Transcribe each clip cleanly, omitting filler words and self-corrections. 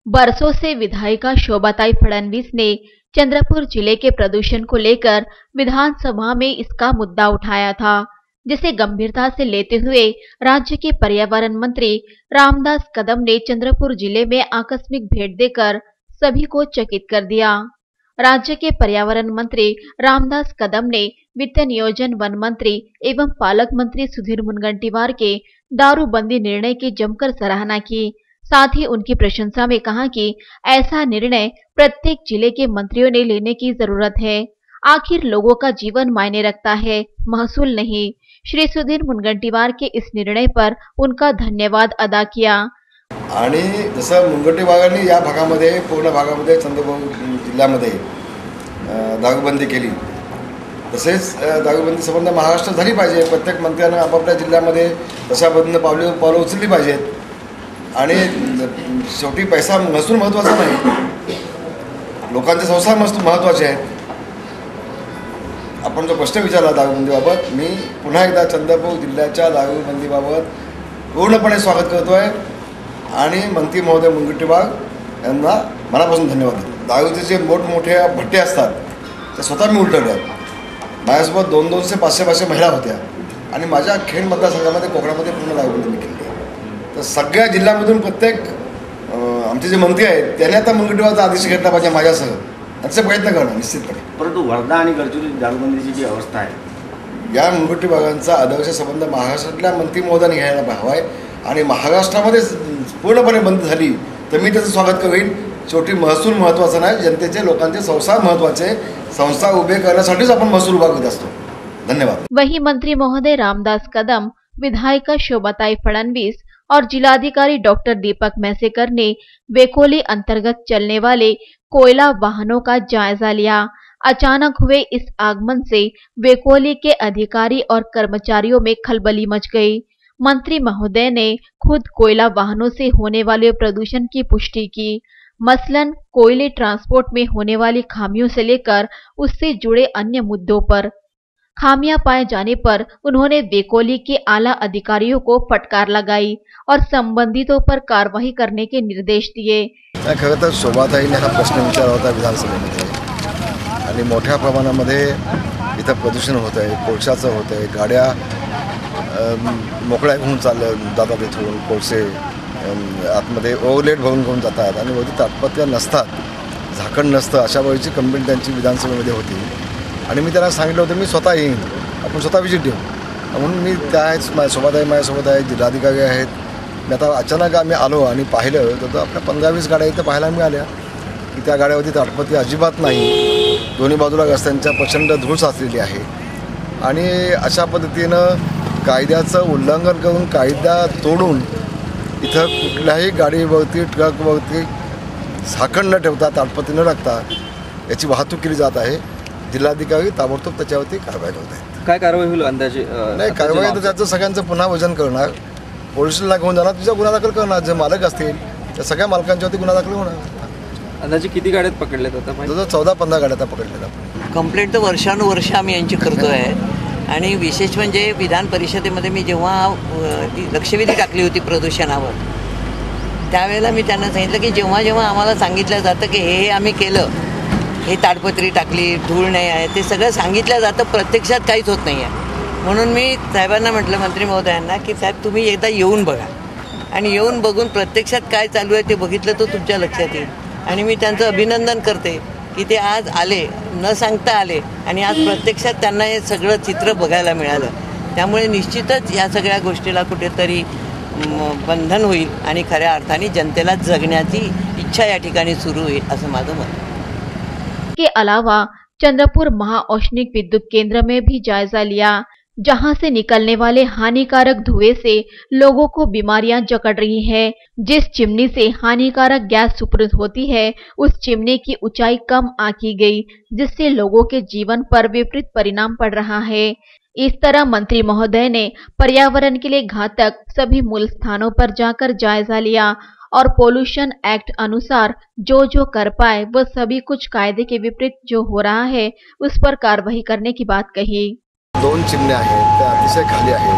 बरसों से विधायिका शोभाताई फडणवीस ने चंद्रपुर जिले के प्रदूषण को लेकर विधानसभा में इसका मुद्दा उठाया था, जिसे गंभीरता से लेते हुए राज्य के पर्यावरण मंत्री रामदास कदम ने चंद्रपुर जिले में आकस्मिक भेंट देकर सभी को चकित कर दिया। राज्य के पर्यावरण मंत्री रामदास कदम ने वित्त नियोजन वन मंत्री एवं पालक मंत्री सुधीर मुनगंटीवार के दारूबंदी निर्णय की जमकर सराहना की। साथ ही उनकी प्रशंसा में कहा कि ऐसा निर्णय प्रत्येक जिले के मंत्रियों ने लेने की जरूरत है। आखिर लोगों का जीवन मायने रखता है, महसूल नहीं। श्री सुधीर मुनगंटीवार के इस निर्णय पर उनका धन्यवाद अदा किया। आणि जसं मुनगंटीवारांनी या भागामध्ये पूर्ण भागामध्ये चंद्रपूर जिल्ह्यामध्ये दारूबंदी केली, तसेच दारूबंदी संबंध महाराष्ट्र झाली पाहिजे। प्रत्येक मंत्र्यानं आपापल्या जिल्ह्यामध्ये तशा पद्धतीने पावलं उचलली पाहिजेत। आणि शेवटी पैसा महसूल महत्त्वाचा नाही, लोकांचे संसार महत्त्वाचे आहेत। आपण जो प्रश्न विचारला दारूबंदीबाबत, मी पुन्हा एकदा चंद्रपूर जिल्ह्याच्या दारूबंदीबाबत पूर्णपणे स्वागत करतोय आणि मंत्री महोदय मुनगंटीवार यांना मनापासून धन्यवाद देतो। दारूचे जे मोठमोठे भट्टे असतात ते स्वतः मी उलटवल्यात। माझ्यासोबत 200 ते 500 महिला होत्या आणि माझ्या खेड मतदारसंघामध्ये कोकणामध्ये पूर्ण दारूबंदी केली। तर सगळ्या जिल्ह्यामधून प्रत्येक आमचे जे मंत्री आहेत त्यांनी आता मुनगंटीवारचा आदेश घेतला पाहिजे माझ्यासह, याचा प्रयत्न करणं निश्चितपणे। परंतु वर्धा आणि गडचिरोली दारूबंदीची जी अवस्था आहे, या मुनगंटीवारांचा आदर्श संबंध महाराष्ट्रातल्या मंत्री महोदयांनी घ्यायला हवा आहे आणि महाराष्ट्रामध्ये पूर्णपणे बंद झाली तर मी त्याचं स्वागत करेन। शेवटी महसूल महत्त्वाचा नाही, जनतेचे लोकांचे संसार महत्त्वाचे। संसार उभे करण्यासाठीच आपण महसूल उभा करत असतो। धन्यवाद। वहीं मंत्री महोदय रामदास कदम, विधायिका शोभाताई फडणवीस और जिलाधिकारी डॉक्टर दीपक मैसेकर ने वेकोली अंतर्गत चलने वाले कोयला वाहनों का जायजा लिया। अचानक हुए इस आगमन से वेकोली के अधिकारी और कर्मचारियों में खलबली मच गई। मंत्री महोदय ने खुद कोयला वाहनों से होने वाले प्रदूषण की पुष्टि की। मसलन कोयले ट्रांसपोर्ट में होने वाली खामियों से लेकर उससे जुड़े अन्य मुद्दों पर खामियां पाए जाने पर उन्होंने वेकोली के आला अधिकारियों को फटकार लगाई और संबंधितों पर कार्रवाई करने के निर्देश दिए। खरं तर शोभाताईने हा प्रश्न विचारला होता विधानसभेमध्ये आणि मोठ्या प्रमाणामध्ये इथं प्रदूषण होत आहे, कोळशाचं होत आहे। गाड्या मोकळ्या घेऊन जातात इथून, कोळसे आतमध्ये ओव्हरलेट भरून घेऊन जातात आणि वरती तात्पत्या नसतात, झाकण नसतं। अशा वेळची कंप्लेंट त्यांची विधानसभेमध्ये होती आणि मी त्यांना सांगितलं होतं मी स्वतः येईन, आपण स्वतः व्हिजिट देऊ म्हणून। मी त्याच शोभाताई माझ्यासोबत आहेत, जिल्हाधिकारी आहेत। मी आता अचानक आम्ही आलो आणि पाहिलं तर आपल्या 15-20 गाड्या इथं पाहायला मिळाल्या की त्या गाड्यावरती ताटपत्ती अजिबात नाही। दोन्ही बाजूला रस्त्यांच्या प्रचंड धूळ साचलेली आहे आणि अशा पद्धतीनं कायद्याचं उल्लंघन करून, कायदा तोडून इथं कुठल्याही गाडीवरती, ट्रकवरती झाकण न ठेवता, ताटपत्ती न टाकता याची वाहतूक केली जात आहे। जिल्हाधिकारी ताबडतोब त्याच्यावरती कारवाई करत आहेत। काय कारवाई होईल अंदाजे? नाही, कारवाई तर त्याचं सगळ्यांचं पुन्हा वजन करणार, पोलिसांना घेऊन जाणार, तिचा गुन्हा दाखल करणार। जे मालक असतील त्या सगळ्या मालकांच्यावरती गुन्हा दाखल होणार। अंदाजे किती गाड्यात पकडल्यात आता? 14-15 गाड्या पकडल्यात आपण। कंप्लेंट तर वर्षानुवर्ष आम्ही यांची करतोय आणि विशेष म्हणजे विधान परिषदेमध्ये मी जेव्हा लक्षवेधी टाकली होती प्रदूषणावर, त्यावेळेला मी त्यांना सांगितलं की जेव्हा जेव्हा आम्हाला सांगितलं जातं की हे आम्ही केलं, हे ताडपत्री टाकली, धूळ नाही आहे, ते सगळं सांगितलं जातं, प्रत्यक्षात काहीच होत नाही आहे। म्हणून मी साहेबांना म्हटलं, मंत्री महोदयांना, की साहेब तुम्ही एकदा येऊन बघा आणि येऊन बघून प्रत्यक्षात काय चालू आहे ते बघितलं तर तुमच्या लक्षात येईल। आणि मी त्यांचं अभिनंदन करते की ते आज आले, न सांगता आले आणि आज प्रत्यक्षात त्यांना हे सगळं चित्र बघायला मिळालं। त्यामुळे निश्चितच या सगळ्या गोष्टीला कुठेतरी बंधन होईल आणि खऱ्या अर्थाने जनतेला जगण्याची इच्छा या ठिकाणी सुरू होईल असं माझं मत आहे। के अलावा चंद्रपुर महाऔष्णिक विद्युत केंद्र में भी जायजा लिया, जहां से निकलने वाले हानिकारक धुएं से लोगों को बीमारियां जकड़ रही हैं। जिस चिमनी से हानिकारक गैस सुपुर्द होती है, उस चिमनी की ऊंचाई कम आंकी गई, जिससे लोगों के जीवन पर विपरीत परिणाम पड़ रहा है। इस तरह मंत्री महोदय ने पर्यावरण के लिए घातक सभी मूल स्थानों पर जाकर जायजा लिया और पोल्यूशन एक्ट अनुसार जो जो कर पाए वह सभी कुछ कायदे के विपरीत जो हो रहा है उस पर कार्रवाई करने की बात कही। 2 चिमण्या आहेत त्या अतिशय खाली आहेत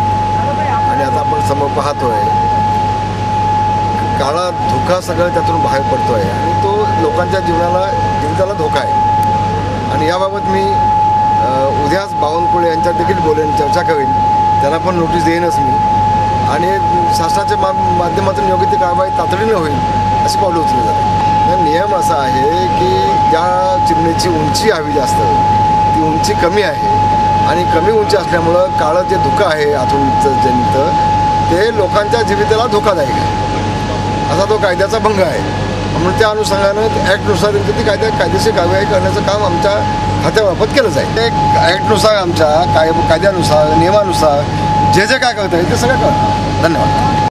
आणि आता आपण समोर पाहतोय काळा धोका सगळं त्यातून बाहेर पडतो आहे आणि तो लोकांच्या जीविताला धोका आहे. आणि याबाबत मी उद्याच बावनकुळे यांच्यात देखील बोलेन, चर्चा करेन, त्यांना पण नोटीस देईनच मी. आणि शासनाच्या माध्यमातून योग्य ती कारवाई तातडीनं होईल अशी पावलं उचलली जातात. नियम असा आहे की ज्या चिमणीची उंची हवी जास्त ती उंची कमी आहे आणि कमी उंची असल्यामुळं काळं जे धुकं आहे आतूनचं जनित ते लोकांच्या जीविताला धोकादायक आहे, असा तो कायद्याचा भंग आहे. म्हणून त्या अनुषंगानं ॲक्टनुसार ती कायदेशीर कारवाई करण्याचं काम आमच्या खात्यामार्फत केलं जाईल. ते ॲक्टनुसार आमच्या कायद्यानुसार नियमानुसार जे काय करता येईल ते सगळं करतो. धन्यवाद.